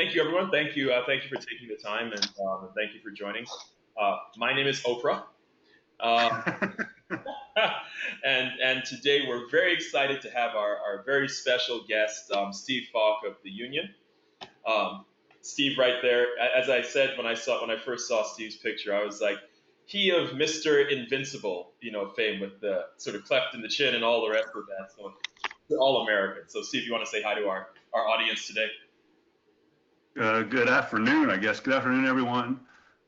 Thank you, everyone. Thank you for taking the time, and thank you for joining. My name is Oprah, um, and today we're very excited to have our very special guest, Steve Falk of the Union. Um, Steve, right there. As I said when I first saw Steve's picture, I was like, he of Mr. Invincible, fame with the sort of cleft in the chin and all the rest of that. So all American. So, Steve, you want to say hi to our audience today? Good afternoon, I guess. Good afternoon, everyone.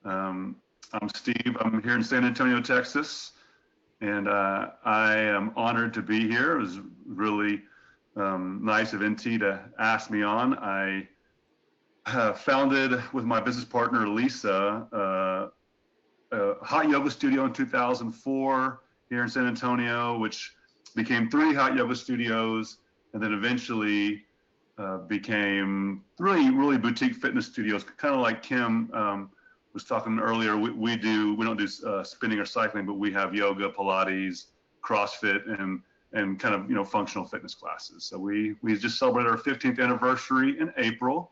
Um, I'm Steve. I'm here in San Antonio, Texas, and I am honored to be here. It was really nice of NT to ask me on. I founded with my business partner, Lisa, a hot yoga studio in 2004 here in San Antonio, which became 3 hot yoga studios, and then eventually became really boutique fitness studios, kind of like Kim was talking earlier. We don't do spinning or cycling, but we have yoga, Pilates, CrossFit, and kind of functional fitness classes. So we just celebrated our 15th anniversary in April,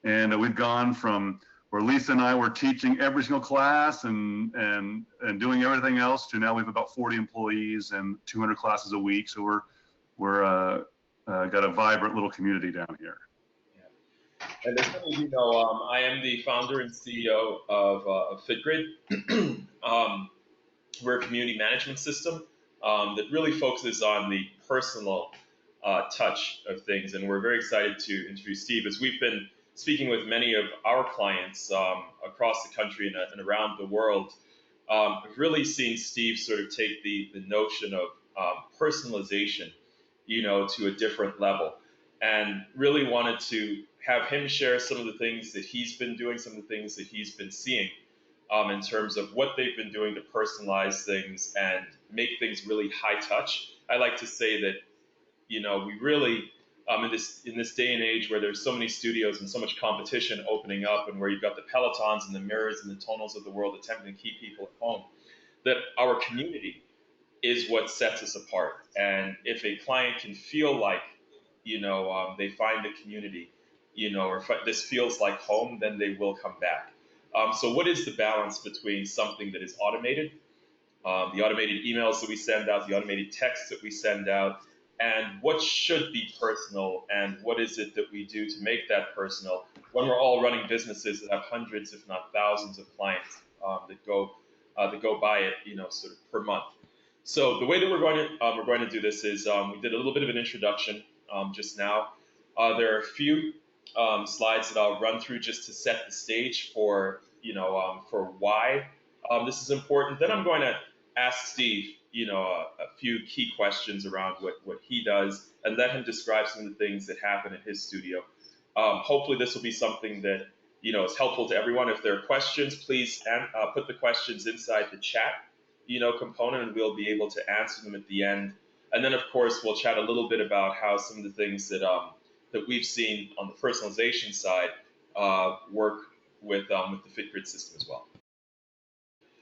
and we've gone from where Lisa and I were teaching every single class and doing everything else to now we have about 40 employees and 200 classes a week. So we're got a vibrant little community down here. Yeah. And as many of you know, I am the founder and CEO of FitGrid. We're a community management system that really focuses on the personal touch of things. And we're very excited to introduce Steve, as we've been speaking with many of our clients across the country and around the world. I've really seen Steve sort of take the notion of personalization, to a different level, and really wanted to have him share some of the things that he's been doing, some of the things that he's been seeing in terms of what they've been doing to personalize things and make things really high touch. I like to say that, we really, in this day and age where there's so many studios and so much competition opening up, and where you've got the Pelotons and the Mirrors and the Tonals of the world attempting to keep people at home, that our community is what sets us apart. And if a client can feel like, they find a community, or this feels like home, then they will come back. So what is the balance between something that is automated, the automated emails that we send out, the automated texts that we send out, and what should be personal, and what is it that we do to make that personal when we're all running businesses that have hundreds, if not thousands, of clients that go by it, sort of per month. So the way that we're going to do this is we did a little bit of an introduction just now. There are a few slides that I'll run through just to set the stage for for why this is important. Then I'm going to ask Steve a few key questions around what he does, and let him describe some of the things that happen in his studio. Hopefully this will be something that is helpful to everyone. If there are questions, please put the questions inside the chat component, and we'll be able to answer them at the end. And then, of course, we'll chat a little bit about how some of the things that we've seen on the personalization side work with the FitGrid system as well.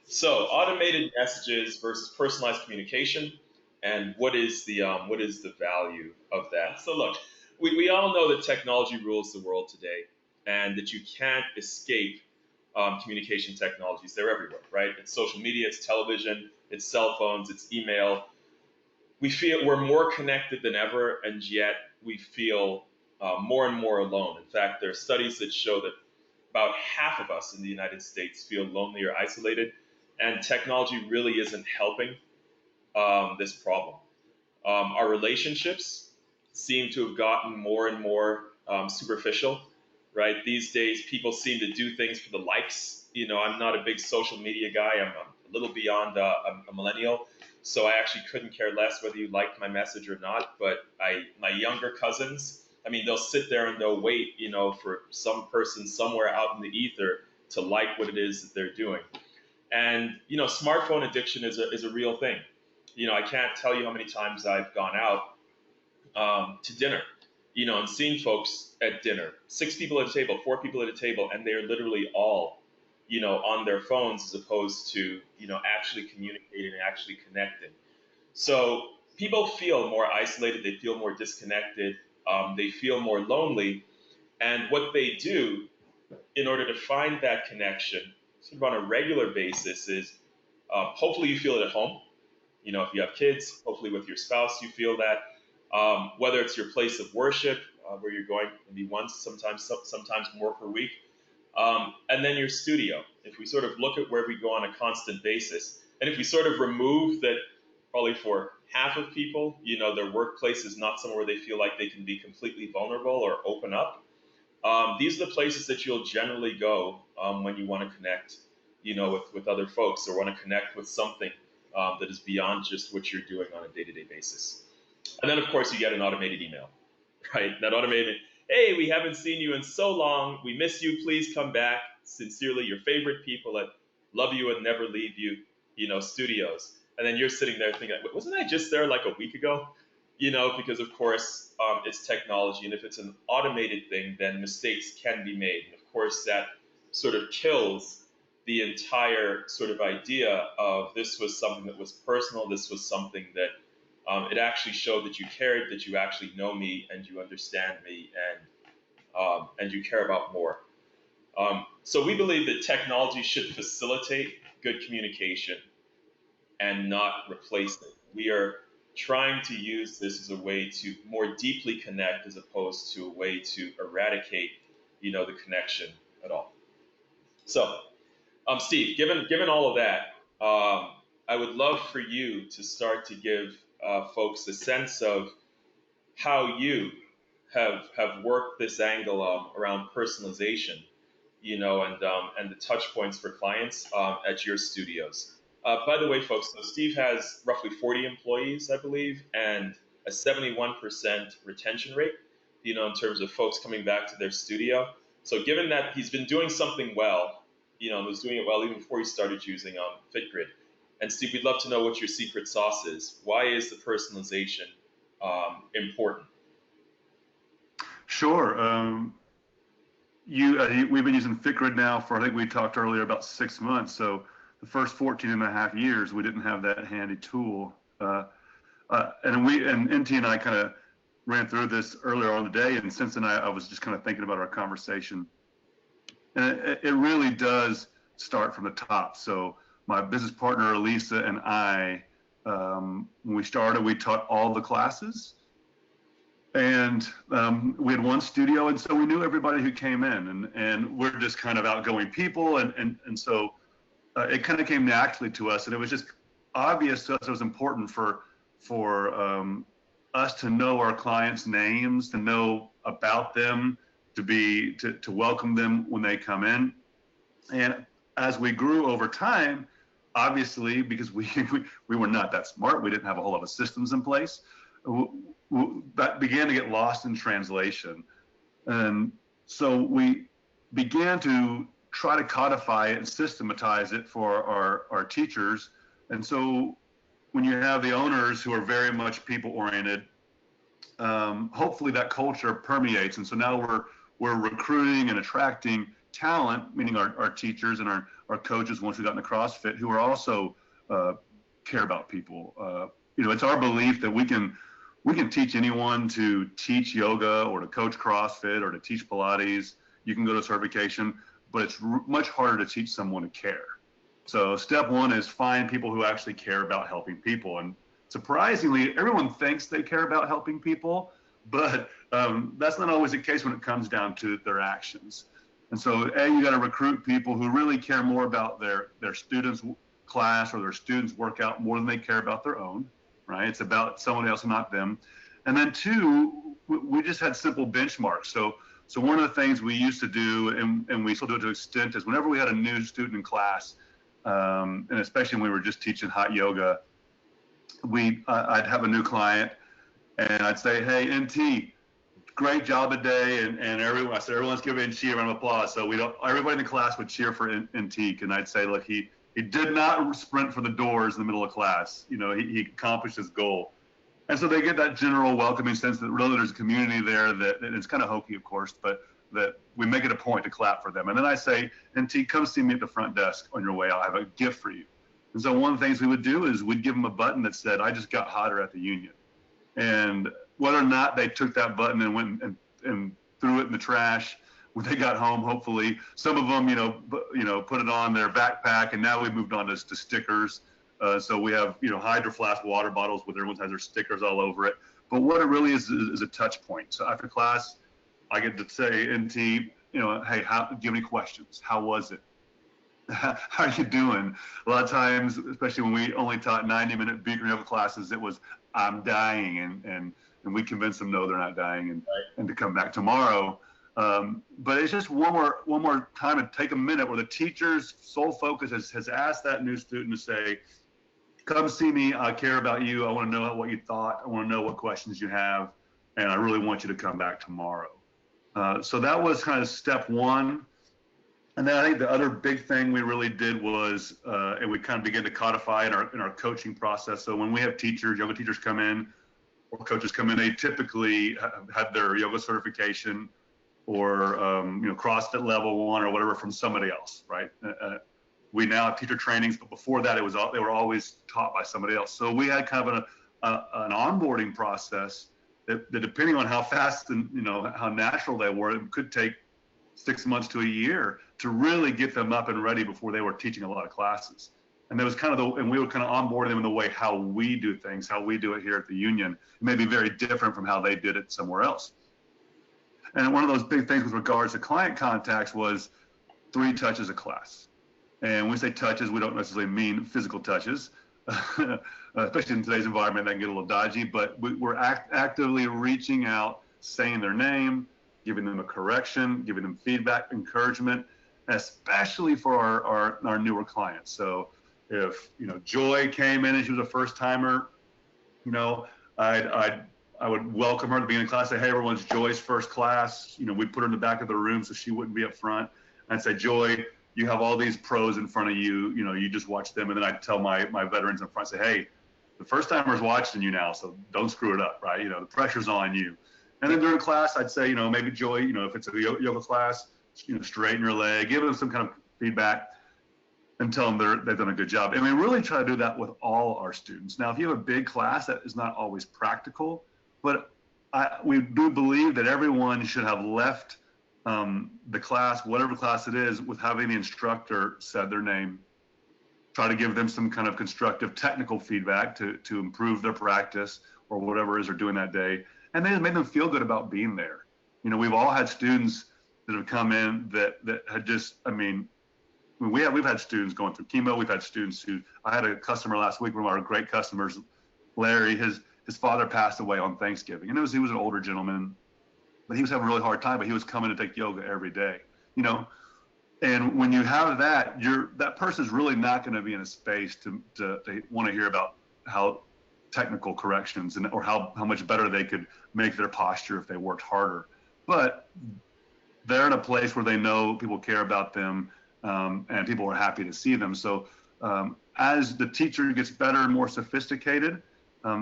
So, automated messages versus personalized communication, and what is the value of that? So, look, we all know that technology rules the world today, and that you can't escape communication technologies. They're everywhere, right? It's social media, it's television, it's cell phones, it's email. We feel we're more connected than ever, and yet we feel more and more alone. In fact, there are studies that show that about half of us in the United States feel lonely or isolated, and technology really isn't helping this problem. Our relationships seem to have gotten more and more superficial, right? These days, people seem to do things for the likes. I'm not a big social media guy. I'm a little beyond a millennial, so I actually couldn't care less whether you liked my message or not. But my younger cousins, they'll sit there and they'll wait, for some person somewhere out in the ether to like what it is that they're doing. And smartphone addiction is a real thing. I can't tell you how many times I've gone out to dinner, and seen folks at dinner, 6 people at a table, 4 people at a table, and they're literally all, on their phones, as opposed to, actually communicating and actually connecting. So people feel more isolated, they feel more disconnected, they feel more lonely, And what they do in order to find that connection sort of on a regular basis is hopefully you feel it at home. You know, if you have kids, hopefully with your spouse, you feel that. Whether it's your place of worship, where you're going maybe once, sometimes more per week, and then your studio. If we sort of look at where we go on a constant basis, and if we sort of remove that, probably for half of people, you know, their workplace is not somewhere where they feel like they can be completely vulnerable or open up. These are the places that you'll generally go when you want to connect, you know, with other folks or want to connect with something that is beyond just what you're doing on a day-to-day basis. And then, of course, you get an automated email, right? That automated, hey, we haven't seen you in so long. We miss you. Please come back. Sincerely, your favorite people at Love You and Never Leave You, you know, studios. And then you're sitting there thinking, wasn't I just there like a week ago? You know, because of course it's technology, and if it's an automated thing, then mistakes can be made. And of course, that sort of kills the entire sort of idea of this was something that was personal. This was something that it actually showed that you cared, that you actually know me and you understand me, and you care about more. So we believe that technology should facilitate good communication and not replace it. We are trying to use this as a way to more deeply connect as opposed to a way to eradicate, you know, the connection at all. So, Steve, given all of that, I would love for you to start to give folks a sense of how you have worked this angle around personalization, you know, and the touch points for clients at your studios. By the way, folks, so Steve has roughly 40 employees, I believe, and a 71% retention rate, you know, in terms of folks coming back to their studio. So given that he's been doing something well, you know, and was doing it well even before he started using FitGrid. And Steve, we'd love to know what your secret sauce is. Why is the personalization important? Sure. We've been using FitGrid now for, I think we talked earlier, about 6 months. So the first 14 and a half years, we didn't have that handy tool. And NT and I kind of ran through this earlier on the day, and since then I was just kind of thinking about our conversation. And it really does start from the top. So my business partner, Elisa, and I, when we started, we taught all the classes. And we had one studio, and so we knew everybody who came in, and we're just kind of outgoing people, and so it kind of came naturally to us, and it was just obvious to us it was important for us to know our clients' names, to know about them, to welcome them when they come in. And as we grew over time, obviously, because we were not that smart, we didn't have a whole lot of systems in place, that began to get lost in translation. And so we began to try to codify it and systematize it for our teachers. And so when you have the owners who are very much people oriented, hopefully that culture permeates. And so now we're recruiting and attracting talent, meaning our teachers and our coaches, once we got into CrossFit, who are also care about people. You know, it's our belief that we can teach anyone to teach yoga or to coach CrossFit or to teach Pilates. You can go to certification, but it's much harder to teach someone to care. So step one is find people who actually care about helping people. And surprisingly, everyone thinks they care about helping people, but that's not always the case when it comes down to their actions. And so, you got to recruit people who really care more about their students' class or their students' workout more than they care about their own, right? It's about someone else, not them. And then two, we just had simple benchmarks. So one of the things we used to do, and we still do it to an extent, is whenever we had a new student in class, and especially when we were just teaching hot yoga, I'd have a new client, and I'd say, hey, NT, great job today, and I said, everyone's giving NT a round of applause. So everybody in the class would cheer for NT, and I'd say, look, he did not sprint for the doors in the middle of class. You know, he accomplished his goal. And so they get that general welcoming sense that really there's a community there that it's kind of hokey, of course, but that we make it a point to clap for them. And then I say, NT, come see me at the front desk on your way. I'll have a gift for you. And so one of the things we would do is we'd give them a button that said, I just got hotter at the union. And whether or not they took that button and went and threw it in the trash when they got home. Hopefully, some of them, put it on their backpack, and now we moved on to stickers. So we have, Hydro Flask water bottles with everyone has their stickers all over it. But what it really is a touch point. So after class, I get to say, NT, hey, do you have any questions? How was it? How are you doing? A lot of times, especially when we only taught 90-minute beacon yoga classes, it was, I'm dying. And we convince them, no, they're not dying, and to come back tomorrow. But it's just one more time to take a minute where the teacher's sole focus has asked that new student to say, come see me. I care about you. I want to know what you thought. I want to know what questions you have. And I really want you to come back tomorrow. So that was kind of step one. And then I think the other big thing we really did was, and we kind of began to codify in our coaching process. So when we have yoga teachers come in, or coaches come in, they typically have had their yoga certification or CrossFit level 1 or whatever from somebody else, right? We now have teacher trainings, but before that, they were always taught by somebody else. So we had kind of an onboarding process that depending on how fast and how natural they were, it could take 6 months to a year to really get them up and ready before they were teaching a lot of classes. And that was and we would kind of onboard them in the way how we do things, how we do it here at the union. It may be very different from how they did it somewhere else. And one of those big things with regards to client contacts was 3 touches a class. And when we say touches, we don't necessarily mean physical touches, especially in today's environment, that can get a little dodgy, but we're actively reaching out, saying their name, giving them a correction, giving them feedback, encouragement, especially for our newer clients. So if, Joy came in and she was a first timer, I would welcome her to be in class, say, hey, everyone's Joy's first class. We'd put her in the back of the room so she wouldn't be up front. I'd say, Joy, you have all these pros in front of you, you just watch them. And then I'd tell my veterans in front, say, hey, the first timer's watching you now, so don't screw it up, right? The pressure's on you. And then during class, I'd say, maybe Joy, if it's a yoga class, straighten your leg, give them some kind of feedback and tell them they've done a good job. And we really try to do that with all our students. Now, if you have a big class, that is not always practical, but we do believe that everyone should have left the class, whatever class it is, with having the instructor said their name, try to give them some kind of constructive technical feedback to improve their practice or whatever it is they're doing that day. And then it made them feel good about being there. We've all had students that have come in that had just, we've had students going through chemo. We've had students I had a customer last week, one of our great customers, Larry, his father passed away on Thanksgiving. And he was an older gentleman, but he was having a really hard time, but he was coming to take yoga every day, And when you have that, that person's really not going to be in a space to want to hear about how technical corrections or how much better they could make their posture if they worked harder. But they're in a place where they know people care about them, and people are happy to see them. So as the teacher gets better and more sophisticated,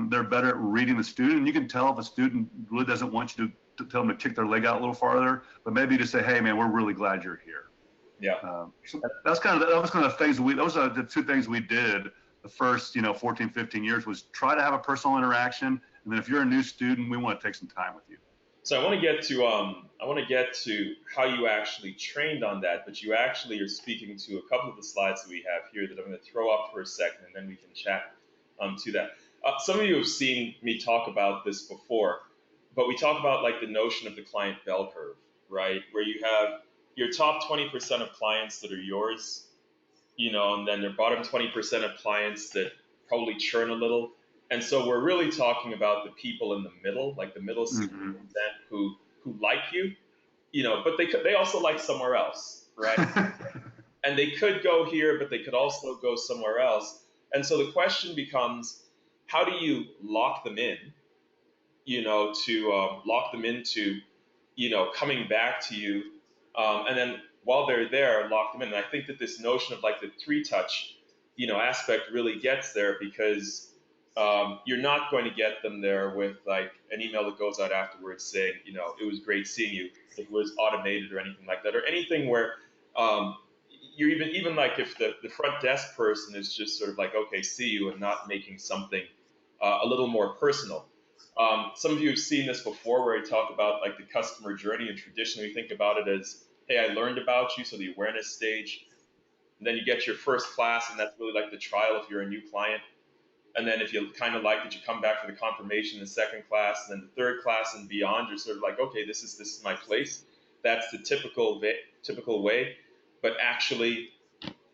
they're better at reading the student. You can tell if a student really doesn't want you to tell them to kick their leg out a little farther, but maybe to say, hey, man, we're really glad you're here. Yeah. So that was kind of the things those are the 2 things we did the first, 14, 15 years, was try to have a personal interaction. And then if you're a new student, we want to take some time with you. So I want to get to how you actually trained on that, but you actually are speaking to a couple of the slides that we have here that I'm going to throw up for a second, and then we can chat to that. Some of you have seen me talk about this before, but we talk about like the notion of the client bell curve, right? Where you have your top 20% of clients that are yours, and then their bottom 20% of clients that probably churn a little. And so we're really talking about the people in the middle, like the middle 60% who like you, but they also like somewhere else, right? And they could go here, but they could also go somewhere else. And so the question becomes, how do you lock them in, to lock them into, coming back to you, and then while they're there, lock them in. And I think that this notion of like the 3-touch, aspect really gets there, because you're not going to get them there with like an email that goes out afterwards saying, it was great seeing you. It was automated or anything like that, or anything where you're even like if the front desk person is just sort of like, okay, see you, and not making something a little more personal. Some of you have seen this before where I talk about like the customer journey, and traditionally we think about it as, hey, I learned about you, so the awareness stage. And then you get your first class, and that's really like the trial if you're a new client. And then if you kind of like it, you come back for the confirmation, the second class, and then the third class and beyond. You're sort of like, okay, this is my place. That's the typical way. But actually,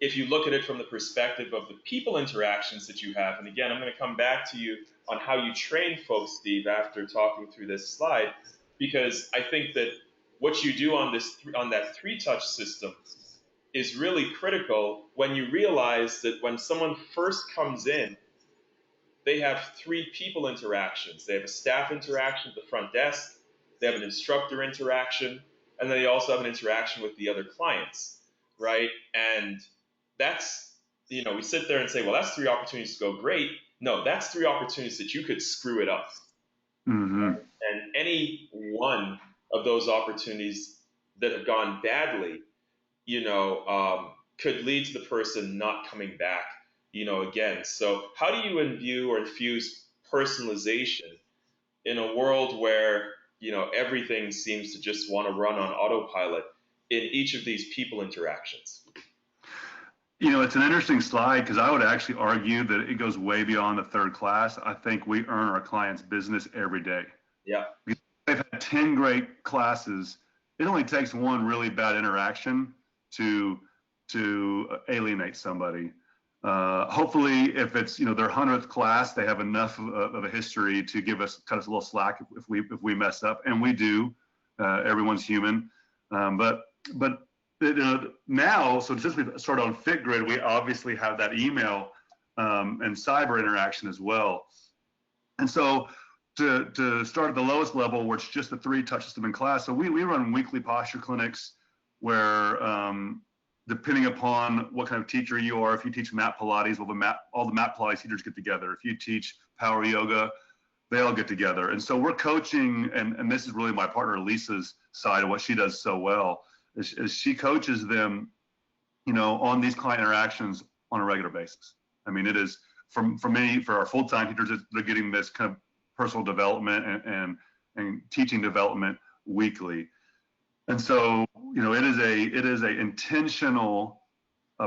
if you look at it from the perspective of the people interactions that you have, and again, I'm going to come back to you on how you train folks, Steve, after talking through this slide, because I think that what you do on that three-touch system is really critical when you realize that when someone first comes in, they have three people interactions. They have a staff interaction at the front desk, they have an instructor interaction, and then they also have an interaction with the other clients, right? And that's, we sit there and say, well, that's three opportunities to go great. No, that's three opportunities that you could screw it up. Mm-hmm. And any one of those opportunities that have gone badly, could lead to the person not coming back, again. So how do you imbue or infuse personalization in a world where, everything seems to just want to run on autopilot in each of these people interactions? It's an interesting slide because I would actually argue that it goes way beyond the third class. I think we earn our clients' business every day. Yeah. They've had 10 great classes. It only takes one really bad interaction to alienate somebody. Hopefully, if it's their 100th class, they have enough of a history to cut us a little slack if we mess up, and we do. Everyone's human, but now, so since we've started on FitGrid, we obviously have that email and cyber interaction as well. And so to start at the lowest level, where it's just the three-touch system in class, so we run weekly posture clinics where depending upon what kind of teacher you are, if you teach mat Pilates, well, all the mat Pilates teachers get together. If you teach power yoga, they all get together. And so we're coaching, and this is really my partner Lisa's side of what she does so well, is she coaches them, on these client interactions on a regular basis. I mean, it is for our full-time teachers, they're getting this kind of personal development and teaching development weekly. And so, it is a intentional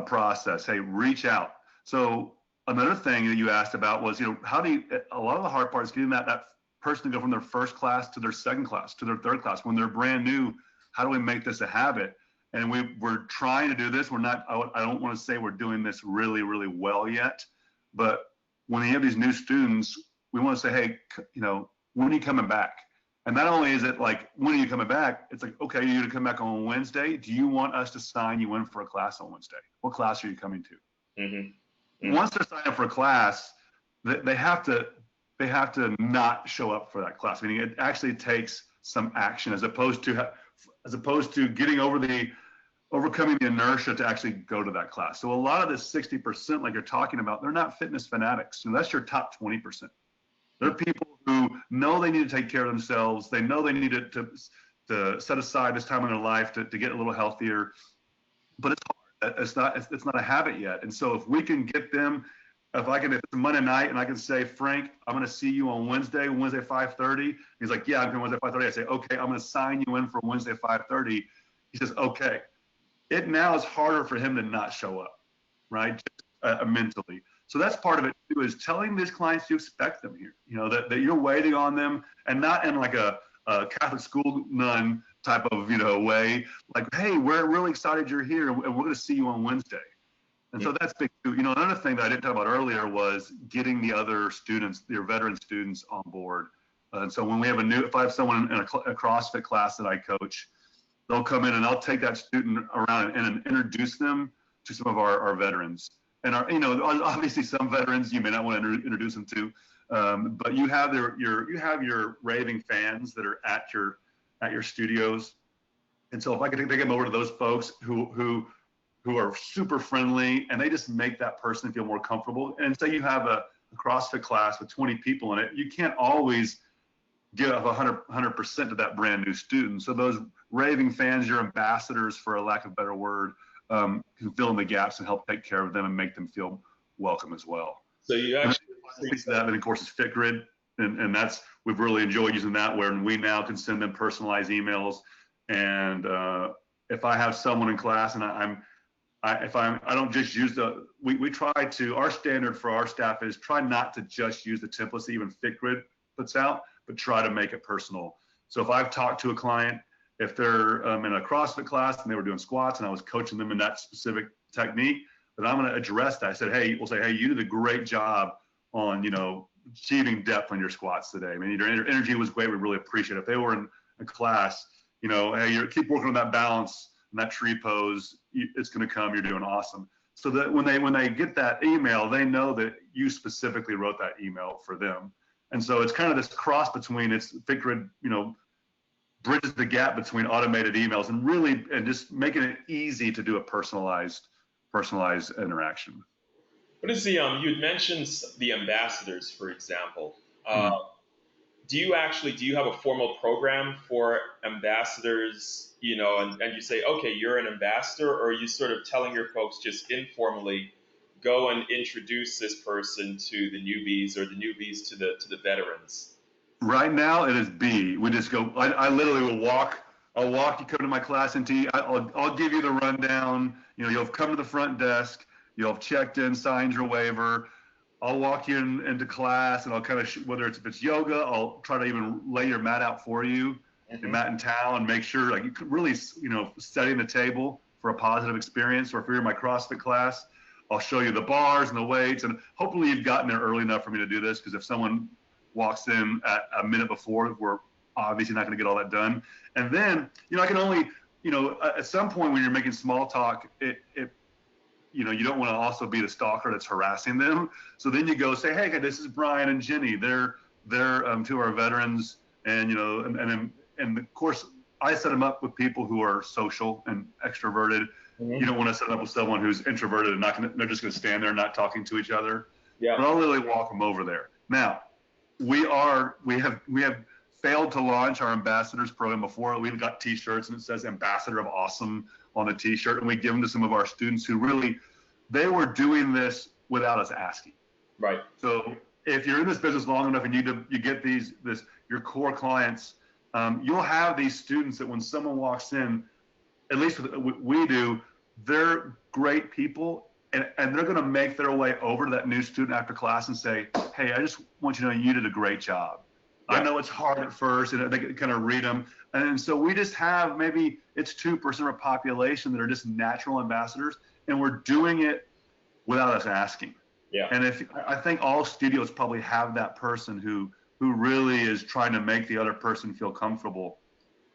process. Hey, reach out. So another thing that you asked about was, how do a lot of the hard part is getting that person to go from their first class to their second class to their third class when they're brand new. How do we make this a habit? And we're trying to do this. We're not, I don't want to say we're doing this really, really well yet, but when you have these new students, we want to say, hey, when are you coming back? And not only is it like, when are you coming back? It's like, okay, you're going to come back on Wednesday. Do you want us to sign you in for a class on Wednesday? What class are you coming to? Mm-hmm. Mm-hmm. Once they're signing up for a class, they have to not show up for that class. Meaning it actually takes some action as opposed to overcoming the inertia to actually go to that class. So a lot of this 60%, like you're talking about, they're not fitness fanatics. That's your top 20%. They're people who know they need to take care of themselves. They know they need to set aside this time in their life to get a little healthier, but it's hard. It's not a habit yet. And so if we can get them, if it's Monday night and I can say, Frank, I'm going to see you on Wednesday 5:30. He's like, yeah, I'm coming Wednesday 5:30. I say, okay, I'm going to sign you in for Wednesday 5:30. He says, okay. It now is harder for him to not show up, right? Just, mentally. So that's part of it too, is telling these clients you expect them here, that you're waiting on them, and not in like a Catholic school nun type of, way, like, hey, we're really excited you're here and we're going to see you on Wednesday. And so that's big too. Another thing that I didn't talk about earlier was getting the other students, your veteran students, on board. And so when if I have someone in a CrossFit class that I coach, they'll come in and I'll take that student around and introduce them to some of our veterans. And obviously some veterans you may not want to introduce them to, but you have your raving fans that are at your studios. And so if I could take them over to those folks who are super friendly and they just make that person feel more comfortable. And say you have a CrossFit class with 20 people in it, you can't always give up 100% to that brand new student. So those raving fans, your ambassadors, for a lack of a better word, can fill in the gaps and help take care of them and make them feel welcome as well. So you actually that, and of course, is FitGrid. and we've really enjoyed using that, where we now can send them personalized emails. And if I have someone in class and I don't just use we try to, our standard for our staff is try not to just use the templates that even FitGrid puts out, but try to make it personal. So if I've talked to a client, if they're in a CrossFit class and they were doing squats and I was coaching them in that specific technique, then I'm going to address that. I said, hey, we'll say, hey, you did a great job on, achieving depth on your squats today. I mean, your energy was great. We really appreciate it. If they were in a class, hey, you keep working on that balance and that tree pose, it's going to come. You're doing awesome. So that when they get that email, they know that you specifically wrote that email for them. And so it's kind of this cross between FitGrid, bridges the gap between automated emails and just making it easy to do a personalized interaction. What is you had mentioned the ambassadors, for example. Do you have a formal program for ambassadors, and you say, okay, you're an ambassador, or are you sort of telling your folks just informally, go and introduce this person to the newbies or the newbies to the veterans? Right now it is B. We just go, I literally will I'll walk, you come to my class and I'll give you the rundown. You'll have come to the front desk, you'll have checked in, signed your waiver. I'll walk you into class and I'll kind of, whether if it's yoga, I'll try to even lay your mat out for you, your mat and towel, and make sure like you could really, setting the table for a positive experience. Or if you're in my CrossFit class, I'll show you the bars and the weights, and hopefully you've gotten there early enough for me to do this, because if someone walks in at a minute before, we're obviously not going to get all that done. And then, I can only, at some point when you're making small talk, you don't want to also be the stalker that's harassing them. So then you go say, hey, this is Brian and Jenny. They're two of our veterans. And, and of course, I set them up with people who are social and extroverted. Mm-hmm. You don't want to set them up with someone who's introverted and they're just going to stand there not talking to each other. Yeah. But I'll really walk them over there. Now, we have failed to launch our ambassadors program before. We've got t-shirts and it says Ambassador of Awesome on the t-shirt, and we give them to some of our students who really, they were doing this without us asking. Right. So if you're in this business long enough and you get your core clients, you'll have these students that when someone walks in, at least we do, they're great people. And they're going to make their way over to that new student after class and say, hey, I just want you to know you did a great job. Yeah. I know it's hard at first, and they kind of read them. And so we just have, maybe it's 2% of our population that are just natural ambassadors, and we're doing it without us asking. Yeah. And I think all studios probably have that person who really is trying to make the other person feel comfortable.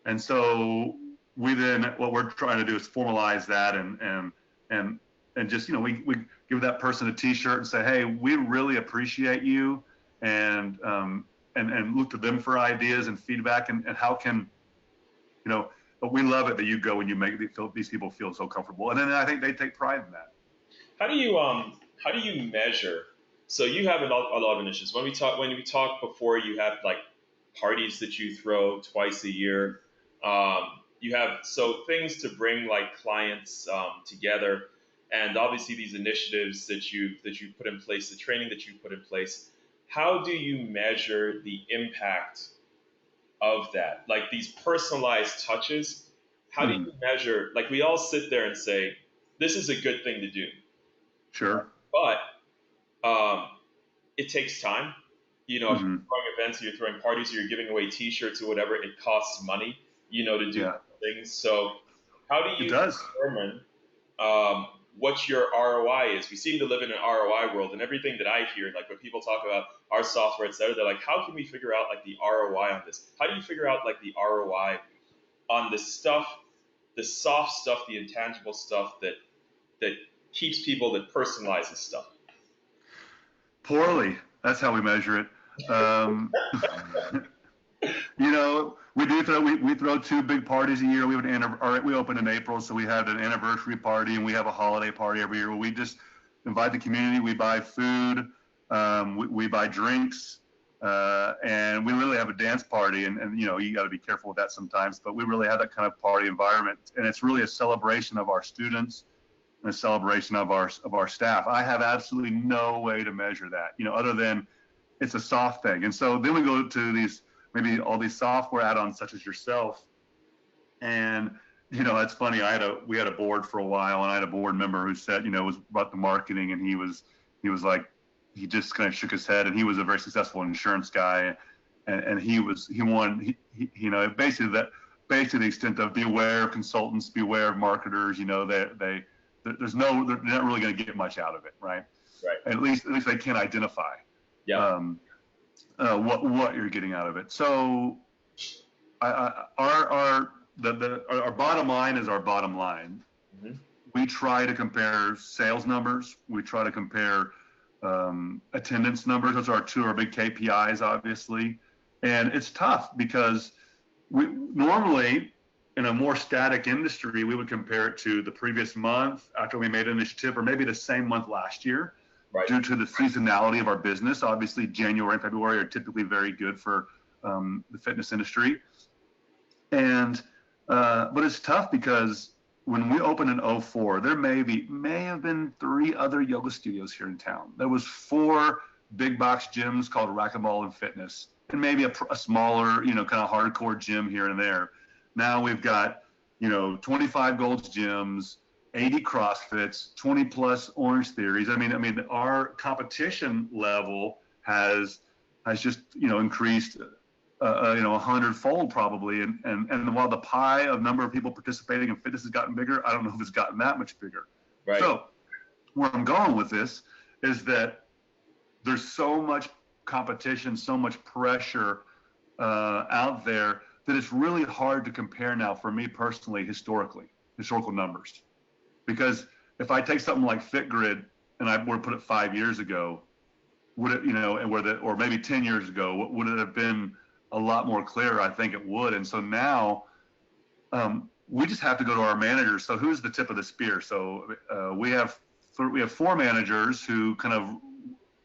And so what we're trying to do is formalize that and just, we give that person a t-shirt and say, hey, we really appreciate you, and look to them for ideas and feedback, and how can, but we love it that you go and you make these people feel so comfortable. And then I think they take pride in that. How do you measure? So you have a lot of initiatives. When we talk before, you have like parties that you throw twice a year. You have things to bring like clients together. And obviously these initiatives that you put in place, the training that you put in place, how do you measure the impact of that? Like these personalized touches, how do you measure, like we all sit there and say, this is a good thing to do. Sure. But it takes time. If you're throwing events, or you're throwing parties, or you're giving away t-shirts or whatever, it costs money, to do things. So how do you determine what your ROI is? We seem to live in an ROI world, and everything that I hear, like when people talk about our software, et cetera, they're like, how can we figure out like the ROI on this? How do you figure out like the ROI on the stuff, the soft stuff, the intangible stuff that keeps people, that personalizes stuff? Poorly. That's how we measure it. We throw 2 big parties a year. We open in April, so we have an anniversary party, and we have a holiday party every year where we just invite the community. We buy food, we buy drinks, and we really have a dance party. And you got to be careful with that sometimes, but we really have that kind of party environment, and it's really a celebration of our students and a celebration of our staff. I have absolutely no way to measure that, other than it's a soft thing. And so then we go to these, maybe all these software add-ons such as yourself. And, it's funny. We had a board for a while, and I had a board member who said, it was about the marketing, and he was like, he just kind of shook his head, and he was a very successful insurance guy. And he won, basically the extent of beware of consultants, beware of marketers, they're not really going to get much out of it. Right. Right. And at least they can identify, Yeah. what you're getting out of it. So our bottom line is our bottom line. Mm-hmm. We try to compare sales numbers. We try to compare attendance numbers. Those are our big KPIs, obviously. And it's tough because we normally, in a more static industry, we would compare it to the previous month after we made an initiative, or maybe the same month last year. Right. Due to the seasonality of our business. Obviously, January and February are typically very good for the fitness industry. And but it's tough because when we opened in 2004, there may have been 3 other yoga studios here in town. There was 4 big box gyms called Racquetball and Fitness, and maybe a smaller, kind of hardcore gym here and there. Now we've got, 25 Gold's gyms, 80 CrossFits, 20 plus Orange Theories. I mean, our competition level has just, increased, 100-fold probably. And while the pie of number of people participating in fitness has gotten bigger, I don't know if it's gotten that much bigger. Right. So where I'm going with this is that there's so much competition, so much pressure out there that it's really hard to compare now for me personally, historical numbers. Because if I take something like FitGrid and I were to put it 5 years ago, would it, or maybe 10 years ago, would it have been a lot more clear? I think it would. And so now we just have to go to our managers. So who's the tip of the spear? So we have 4 managers who kind of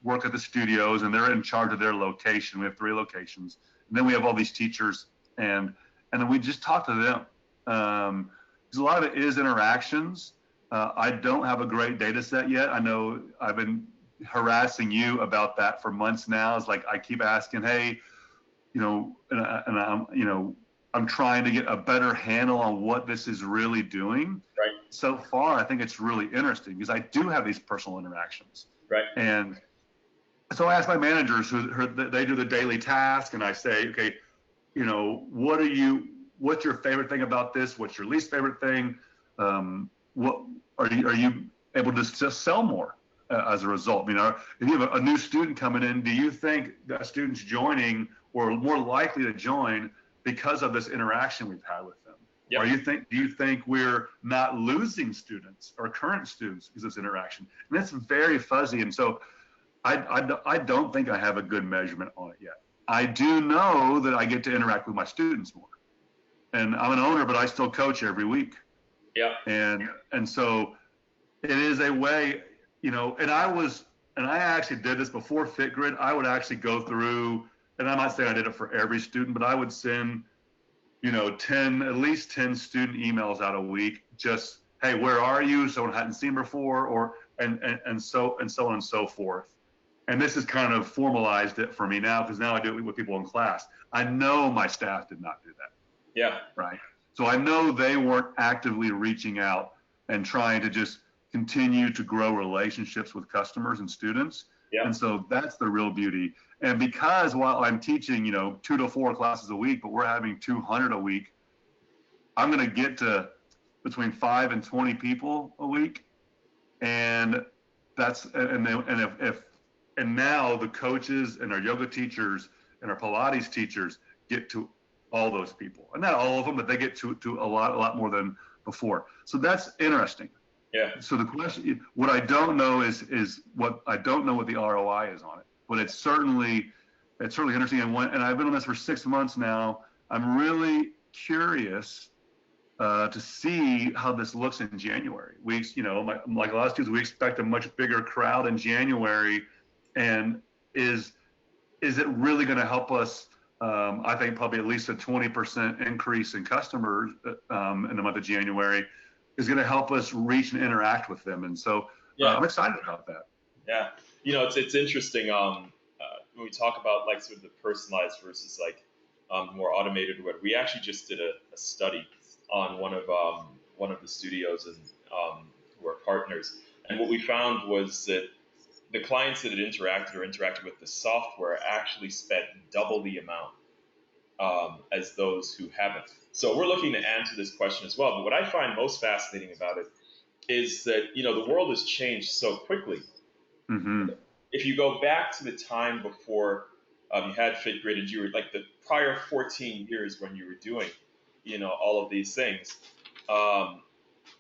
work at the studios, and they're in charge of their location. We have 3 locations. And then we have all these teachers, and then we just talk to them. Because a lot of it is interactions. I don't have a great data set yet. I know I've been harassing you about that for months now. It's like I keep asking, hey, I'm trying to get a better handle on what this is really doing. Right. So far, I think it's really interesting because I do have these personal interactions. Right. And so I ask my managers they do the daily task, and I say, okay, what's your favorite thing about this? What's your least favorite thing? What are you able to just sell more as a result? If you have a new student coming in, do you think that student's joining or more likely to join because of this interaction we've had with them? Yep. Or do you think we're not losing students or current students because of this interaction? And that's very fuzzy. And so I don't think I have a good measurement on it yet. I do know that I get to interact with my students more. And I'm an owner, but I still coach every week. Yeah. And so it is a way, and I actually did this before FitGrid. I would actually go through, and I'm not saying I did it for every student, but I would send, at least 10 student emails out a week. Just, hey, where are you? Someone hadn't seen before, and so on and so forth. And this has kind of formalized it for me now, because now I do it with people in class. I know my staff did not do that. Yeah. Right. So I know they weren't actively reaching out and trying to just continue to grow relationships with customers and students. Yeah. And so that's the real beauty. And because while I'm teaching, 2 to 4 classes a week, but we're having 200 a week, I'm going to get to between 5 and 20 people a week. And that's, and now the coaches and our yoga teachers and our Pilates teachers get to all those people, and not all of them, but they get to a lot more than before. So that's interesting. Yeah. So the question, what I don't know is what I don't know what the ROI is on it, but it's certainly interesting. And I've been on this for 6 months now. I'm really curious to see how this looks in January. Like a lot of students, we expect a much bigger crowd in January, and is it really going to help us? I think probably at least a 20% increase in customers in the month of January is going to help us reach and interact with them. And so I'm excited about that. Yeah. It's interesting. when we talk about like sort of the personalized versus like more automated or whatever, we actually just did a study on one of the studios and who are partners, and what we found was that the clients that had interacted with the software actually spent double the amount as those who haven't. So we're looking to answer this question as well. But what I find most fascinating about it is that the world has changed so quickly. Mm-hmm. If you go back to the time before you had FitGrid, and you were like the prior 14 years when you were doing, all of these things. Um,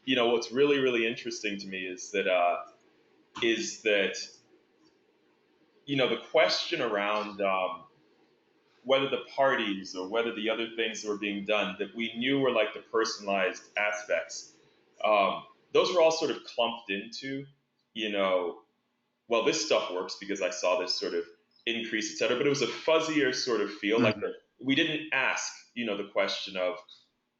what's really really interesting to me is that the question around whether the parties or whether the other things that were being done that we knew were like the personalized aspects, um, those were all sort of clumped into, you know, well, this stuff works because I saw this sort of increase, et cetera. But it was a fuzzier sort of feel, like Mm-hmm. that we didn't ask, the question of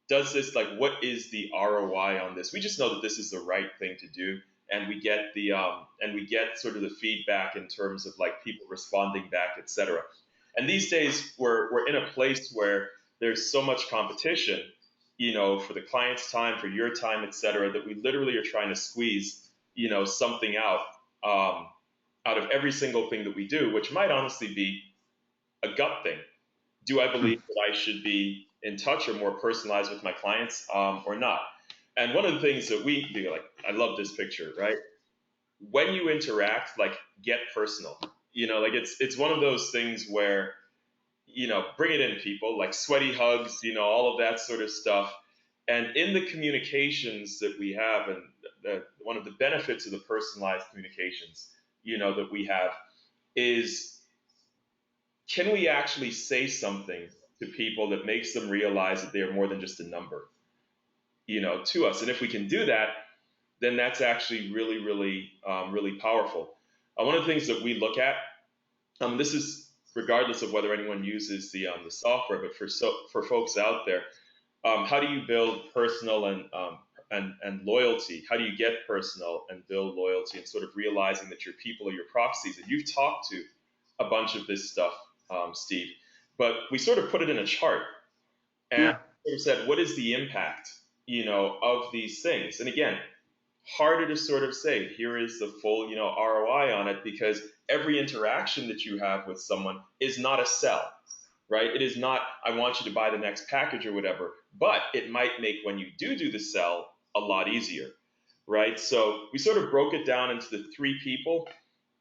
does this, like, what is the ROI on this? We just know that this is the right thing to do, and we get sort of the feedback in terms of like people responding back, etc. And these days we're in a place where there's so much competition, for the client's time, for your time, etc., that we literally are trying to squeeze, something um, out of every single thing that we do, which might honestly be a gut thing. Do I believe that I should be in touch or more personalized with my clients, or not? And one of the things that we do, like, I love this picture, right? When you interact, like, get personal. Like, it's one of those things where, bring it in, people, like sweaty hugs, all of that sort of stuff. And in the communications that we have, and one of the benefits of the personalized communications, that we have is, can we actually say something to people that makes them realize that they are more than just a number, to us? And if we can do that, then that's actually really, really, really powerful. One of the things that we look at, this is regardless of whether anyone uses the software, but for folks out there, how do you build personal and loyalty? How do you get personal and build loyalty, and sort of realizing that your people are your proxies? And you've talked to a bunch of this stuff, Steve, but we sort of put it in a chart and Yeah. sort of said, what is the impact, of these things? And again, harder to sort of say, here is the full, ROI on it, because every interaction that you have with someone is not a sell, right? It is not, I want you to buy the next package or whatever, but it might make when you do the sell a lot easier, right? So we sort of broke it down into the three people,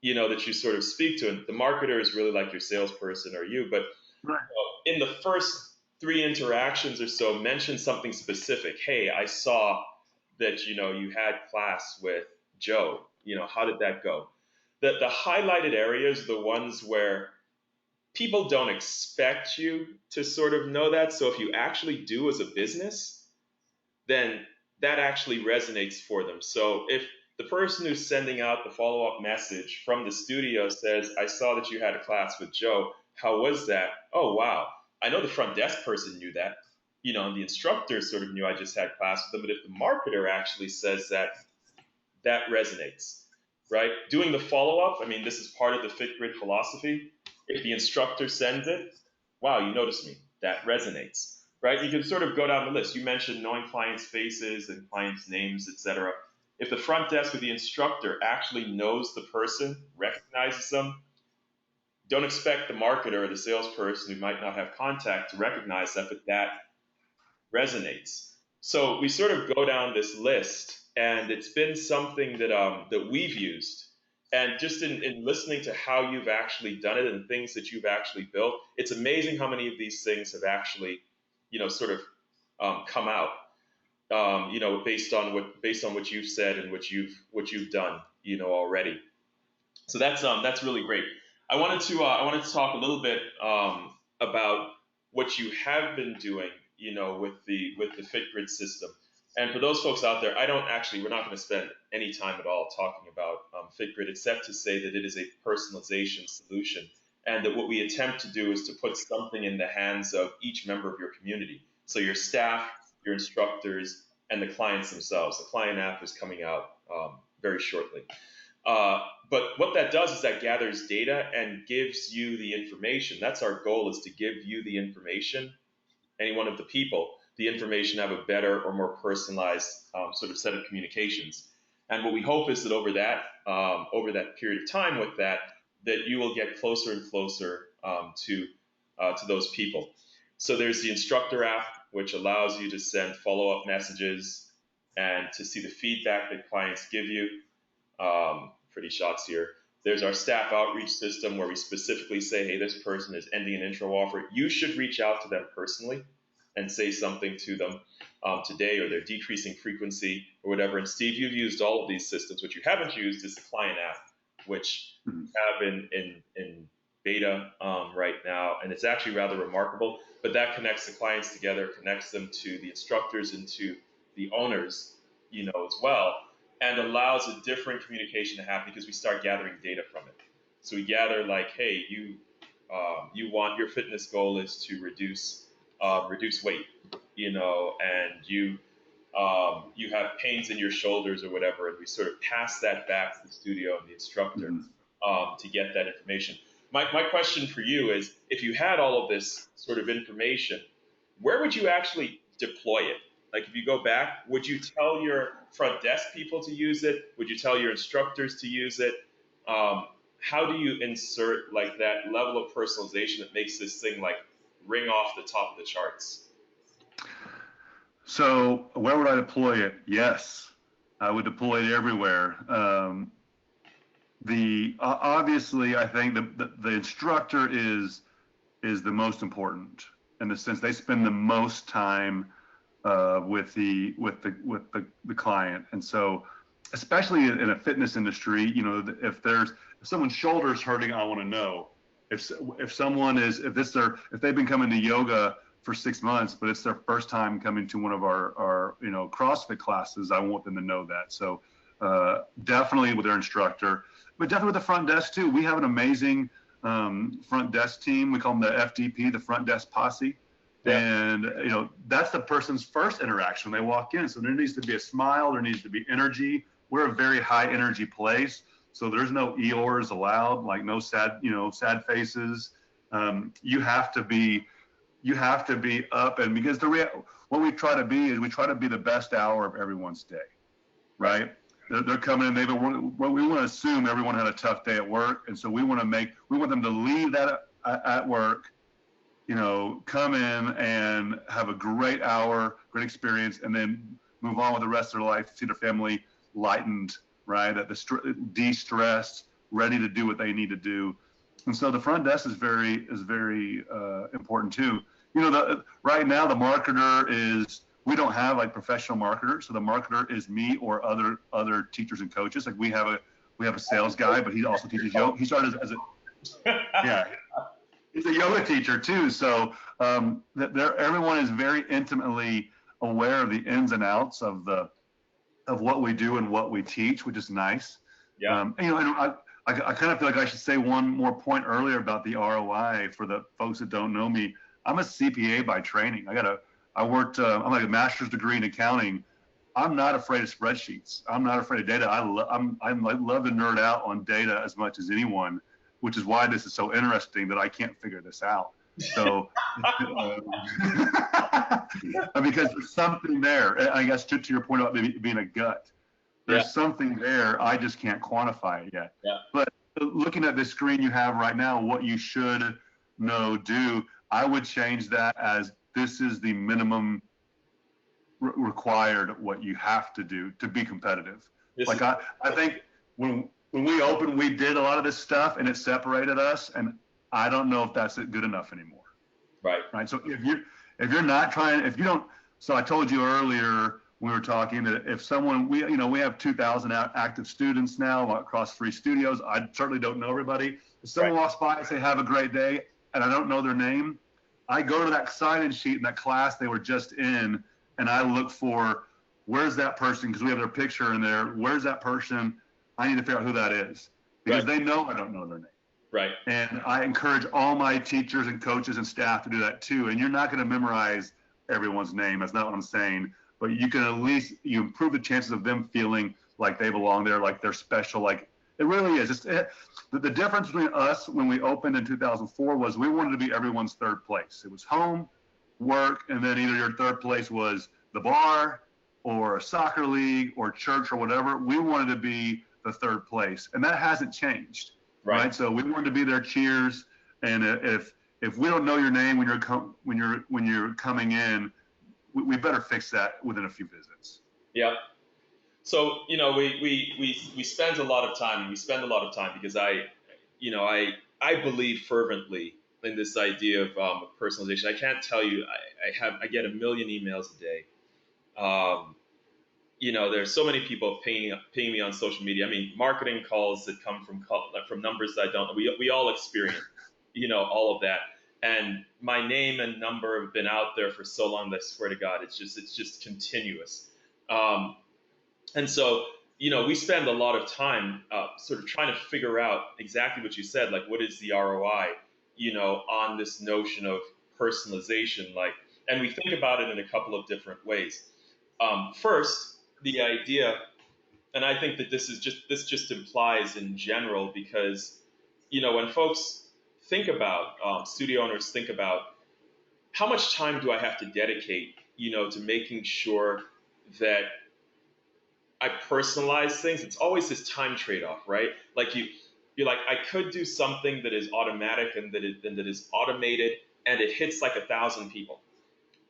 that you sort of speak to. And the marketer is really like your salesperson or you, but Right. in the first three interactions or so, mention something specific. Hey, I saw that, you had class with Joe. How did that go? The highlighted areas are the ones where people don't expect you to sort of know that. So if you actually do as a business, then that actually resonates for them. So if the person who's sending out the follow-up message from the studio says, I saw that you had a class with Joe, how was that? Oh, wow. I know the front desk person knew that, and the instructor sort of knew I just had class with them. But if the marketer actually says that, that resonates, right? Doing the follow-up, I mean, this is part of the FitGrid philosophy. If the instructor sends it, wow, you noticed me. That resonates, right? You can sort of go down the list. You mentioned knowing clients' faces and clients' names, etc. If the front desk or the instructor actually knows the person, recognizes them, don't expect the marketer or the salesperson who might not have contact to recognize that, but that resonates. So we sort of go down this list, and it's been something that we've used. And just in listening to how you've actually done it and things that you've actually built, it's amazing how many of these things have actually, sort of come out, based on what you've said and what you've done, already. So that's really great. I wanted to talk a little bit about what you have been doing, with the FitGrid system. And for those folks out there, we're not going to spend any time at all talking about FitGrid, except to say that it is a personalization solution, and that what we attempt to do is to put something in the hands of each member of your community. So your staff, your instructors, and the clients themselves. The client app is coming out very shortly. But what that does is that gathers data and gives you the information. That's our goal, is to give you the information, any one of the people, the information, have a better or more personalized sort of set of communications. And what we hope is that over that period of time with that, that you will get closer and closer to those people. So there's the instructor app, which allows you to send follow-up messages and to see the feedback that clients give you. Pretty shots here. There's our staff outreach system where we specifically say, hey, this person is ending an intro offer. You should reach out to them personally and say something to them today, or they're decreasing frequency or whatever. And Steve, you've used all of these systems. What you haven't used is the client app, which we have in beta right now. And it's actually rather remarkable. But that connects the clients together, connects them to the instructors and to the owners, as well, and allows a different communication to happen because we start gathering data from it. So we gather like, hey, you want, your fitness goal is to reduce weight, and you have pains in your shoulders or whatever, and we sort of pass that back to the studio and the instructor to get that information. My question for you is, if you had all of this sort of information, where would you actually deploy it? Like, if you go back, would you tell your front desk people to use it? Would you tell your instructors to use it? How do you insert like that level of personalization that makes this thing like ring off the top of the charts? So where would I deploy it? Yes, I would deploy it everywhere. Obviously, I think the instructor is the most important, in the sense they spend the most time with the client. And so, especially in a fitness industry, if someone's shoulder's hurting, I want to know. If they've been coming to yoga for 6 months, but it's their first time coming to one of our CrossFit classes, I want them to know that. So definitely with their instructor, but definitely with the front desk too. We have an amazing front desk team. We call them the FDP, the front desk posse. Yeah. And that's the person's first interaction when they walk in. So there needs to be a smile, there needs to be energy. We're a very high energy place, so there's no Eeyores allowed, like no sad faces. You have to be up, and because what we try to be is we try to be the best hour of everyone's day, right? They're coming in. We want to assume everyone had a tough day at work, and so we want them to leave that at work, come in and have a great hour, great experience, and then move on with the rest of their life, see their family lightened, right? De-stressed, ready to do what they need to do. And so the front desk is very important too. Right now the marketer we don't have like professional marketers. So the marketer is me or other teachers and coaches. Like we have a sales guy, but he also teaches yoga. He started as a yeah. He's a yoga teacher too, so everyone is very intimately aware of the ins and outs of what we do and what we teach, which is nice. Yeah. And I kind of feel like I should say one more point earlier about the ROI for the folks that don't know me. I'm a CPA by training. I'm like a master's degree in accounting. I'm not afraid of spreadsheets. I'm not afraid of data. I love to nerd out on data as much as anyone, which is why this is so interesting that I can't figure this out. So, because there's something there. I guess to your point about maybe being a gut, there's something there. I just can't quantify it yet. Yeah. But looking at the screen you have right now, what you should do, I would change that as this is the minimum required, what you have to do to be competitive. I think when we opened, we did a lot of this stuff and it separated us, and I don't know if that's good enough anymore. Right. So if you're not trying, if you don't, so I told you earlier when we were talking that if someone, we have 2,000 active students now across 3 studios. I certainly don't know everybody. If someone walks by and say, have a great day, and I don't know their name, I go to that sign-in sheet in that class they were just in, and I look for, where's that person? Because we have their picture in there. Where's that person? I need to figure out who that is, because they know I don't know their name. Right. And I encourage all my teachers and coaches and staff to do that too. And you're not going to memorize everyone's name. That's not what I'm saying. But you can at least, you improve the chances of them feeling like they belong there, like they're special. Like It really is. The difference between us when we opened in 2004 was we wanted to be everyone's third place. It was home, work, and then either your third place was the bar or a soccer league or church or whatever. We wanted to be the third place, and that hasn't changed, right? So we wanted to be their cheers, and if we don't know your name when you're coming in, we better fix that within a few visits. Yeah. So, we spend a lot of time, and we spend a lot of time because I believe fervently in this idea of personalization. I can't tell you, I get a million emails a day. There's so many people pinging me on social media. I mean, marketing calls that come from numbers that I don't know. We all experience, all of that. And my name and number have been out there for so long that I swear to God, it's just continuous. Um, and so, we spend a lot of time sort of trying to figure out exactly what you said, like what is the ROI, on this notion of personalization, and we think about it in a couple of different ways. First, the idea, and I think that this just implies in general because, when folks think about studio owners think about how much time do I have to dedicate, to making sure that I personalize things. It's always this time trade-off, right? Like you're like, I could do something that is automatic and that is automated and it hits like 1,000 people,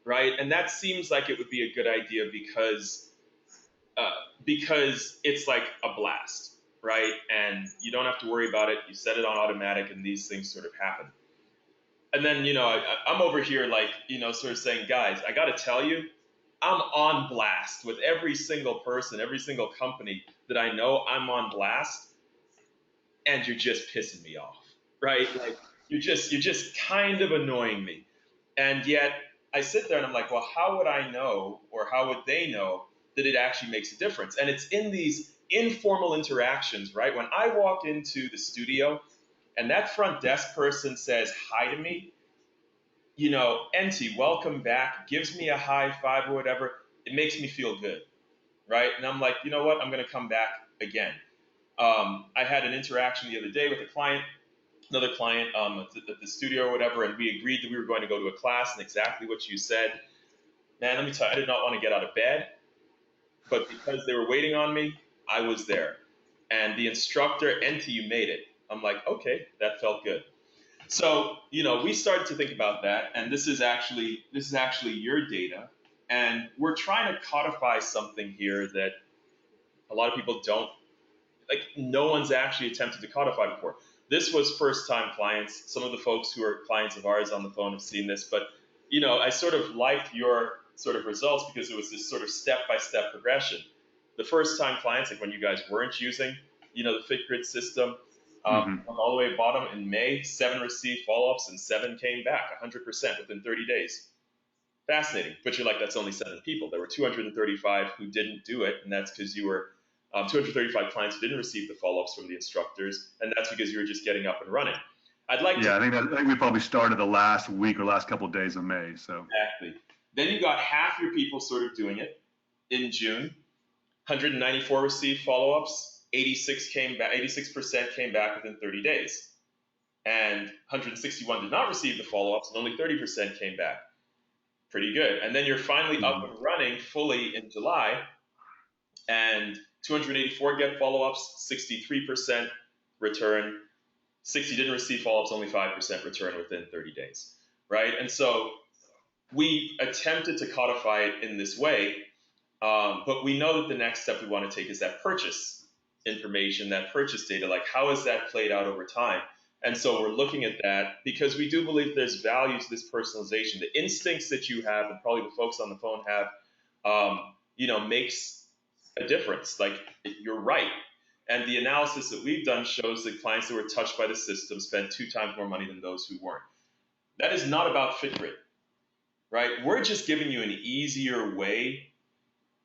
right? And that seems like it would be a good idea uh, because it's like a blast, right? And you don't have to worry about it. You set it on automatic, and these things sort of happen. And then I'm over here like sort of saying, guys, I got to tell you, I'm on blast with every single person, every single company that I know. I'm on blast, and you're just pissing me off, right? Like you're just kind of annoying me. And yet I sit there and I'm like, well, how would I know, or how would they know that it actually makes a difference? And it's in these informal interactions, right? When I walk into the studio and that front desk person says hi to me, NT, welcome back, gives me a high five or whatever, it makes me feel good, right? And I'm like, you know what? I'm going to come back again. I had an interaction the other day with a client, another client at the studio or whatever, and we agreed that we were going to go to a class, and exactly what you said. Man, let me tell you, I did not want to get out of bed, but because they were waiting on me, I was there. And the instructor, NT, you made it. I'm like, okay, that felt good. So, we started to think about that, and this is actually your data, and we're trying to codify something here that a lot of people don't, like, no one's actually attempted to codify before. This was first-time clients. Some of the folks who are clients of ours on the phone have seen this, but, I sort of liked your sort of results because it was this sort of step-by-step progression. The first-time clients, like when you guys weren't using, the FitGrid system, all the way at bottom in May, 7 received follow-ups and 7 came back, 100% within 30 days. Fascinating. But you're like, that's only 7 people. There were 235 who didn't do it, and that's because you were 235 clients who didn't receive the follow-ups from the instructors, and that's because you were just getting up and running. I think we probably started the last week or last couple of days of May. So exactly. Then you got half your people sort of doing it in June. 194 received follow-ups. 86% came back within 30 days. And 161 did not receive the follow-ups, and only 30% came back. Pretty good. And then you're finally up and running fully in July, and 284 get follow-ups, 63% return. 60 didn't receive follow-ups, only 5% return within 30 days, right? And so we attempted to codify it in this way, but we know that the next step we want to take is that purchase information, that purchase data, like how has that played out over time? And so we're looking at that because we do believe there's value to this personalization. The instincts that you have, and probably the folks on the phone have, makes a difference. Like, you're right. And the analysis that we've done shows that clients that were touched by the system spent 2 times more money than those who weren't. That is not about FitGrid, right? We're just giving you an easier way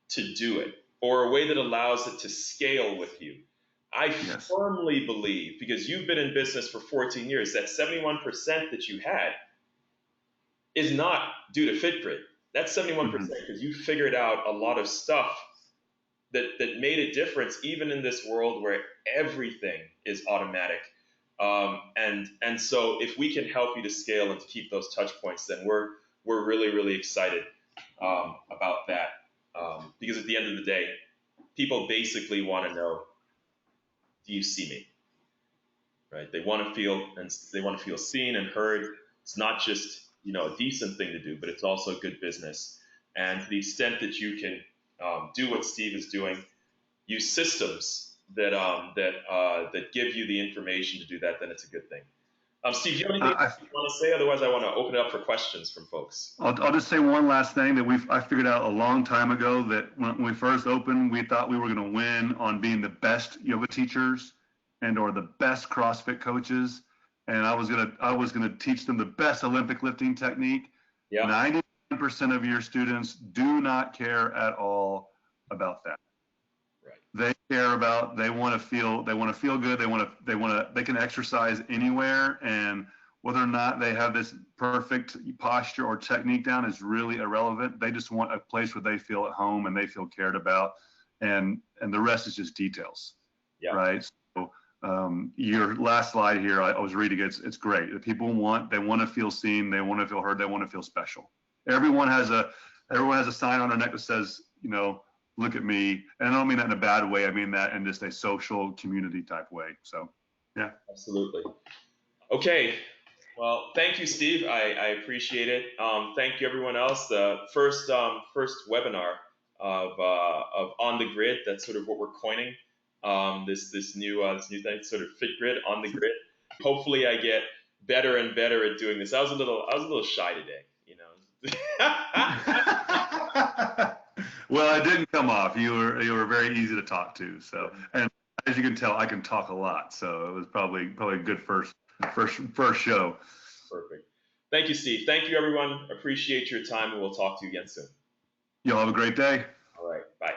to do it, or a way that allows it to scale with you. I firmly believe, because you've been in business for 14 years, that 71% that you had is not due to FitGrid. That's 71% because you figured out a lot of stuff that made a difference even in this world where everything is automatic. And so if we can help you to scale and to keep those touch points, then we're really, really excited about that. Because at the end of the day, people basically want to know, do you see me? Right? They want to feel seen and heard. It's not just a decent thing to do, but it's also good business. And to the extent that you can do what Steve is doing, use systems that give you the information to do that, then it's a good thing. Steve, do you have anything you want to say? Otherwise, I want to open it up for questions from folks. I'll just say one last thing that I figured out a long time ago, that when we first opened, we thought we were going to win on being the best yoga teachers and or the best CrossFit coaches, and I was gonna teach them the best Olympic lifting technique. Yeah. 99% of your students do not care at all about that. Right. They care about, they want to feel good. They can exercise anywhere, and whether or not they have this perfect posture or technique down is really irrelevant. They just want a place where they feel at home and they feel cared about, and the rest is just details. Yeah. Right. So your last slide here, I was reading, it's great. The people want to feel seen, they want to feel heard, they want to feel special. Everyone has a sign on their neck that says, look at me. And I don't mean that in a bad way. I mean that in just a social community type way. So, yeah. Absolutely. Okay. Well, thank you, Steve. I appreciate it. Thank you, everyone else. The first webinar of On the Grid. That's sort of what we're coining. This new thing, sort of Fit Grid, on the grid. Hopefully, I get better and better at doing this. I was a little shy today, Well, it didn't come off. You were very easy to talk to. So, and as you can tell, I can talk a lot. So it was probably a good first show. Perfect. Thank you, Steve. Thank you, everyone. Appreciate your time, and we'll talk to you again soon. Y'all have a great day. All right. Bye.